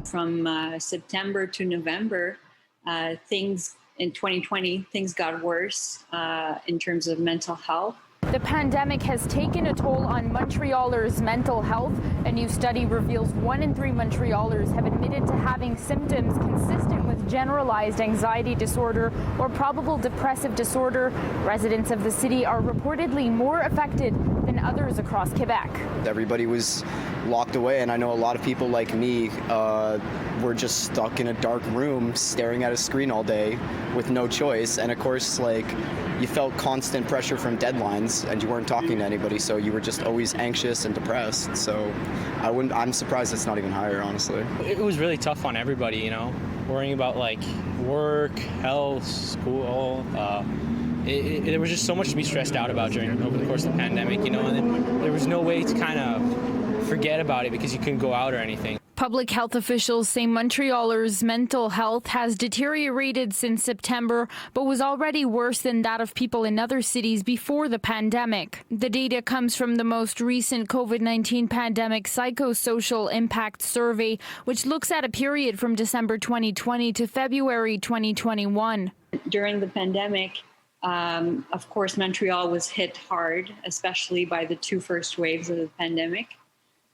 From September to November, things in 2020, things got worse in terms of mental health. The pandemic has taken a toll on Montrealers' mental health. A new study reveals 1 in 3 Montrealers have admitted to having symptoms consistent with generalized anxiety disorder or probable depressive disorder. Residents of the city are reportedly more affected than others across Quebec. Everybody was locked away, and I know a lot of people like me were just stuck in a dark room staring at a screen all day with no choice. And of course, like, you felt constant pressure from deadlines and you weren't talking to anybody, so you were just always anxious and depressed. So I'm surprised it's not even higher, honestly. It was really tough on everybody, you know, worrying about like work, health, school. There was just so much to be stressed out about over the course of the pandemic, you know, and then there was no way to kind of forget about it because you couldn't go out or anything. Public health officials say Montrealers' mental health has deteriorated since September, but was already worse than that of people in other cities before the pandemic. The data comes from the most recent COVID-19 pandemic psychosocial impact survey, which looks at a period from December 2020 to February 2021. During the pandemic, of course, Montreal was hit hard, especially by the 2 first waves of the pandemic.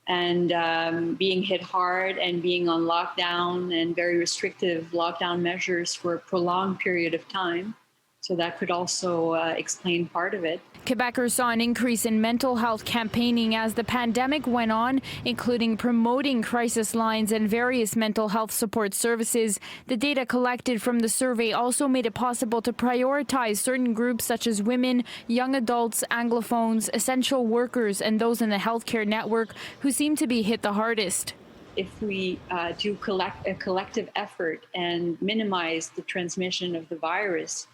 And being hit hard and being on lockdown and very restrictive lockdown measures for a prolonged period of time. So that could also explain part of it. Quebecers saw an increase in mental health campaigning as the pandemic went on, including promoting crisis lines and various mental health support services. The data collected from the survey also made it possible to prioritize certain groups such as women, young adults, Anglophones, essential workers, and those in the healthcare network who seem to be hit the hardest. If we do a collective effort and minimize the transmission of the virus,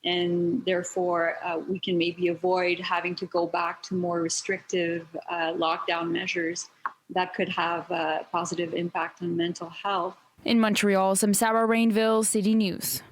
and therefore we can maybe avoid having to go back to more restrictive lockdown measures, that could have a positive impact on mental health. In Montreal, Samsara Rainville, City News.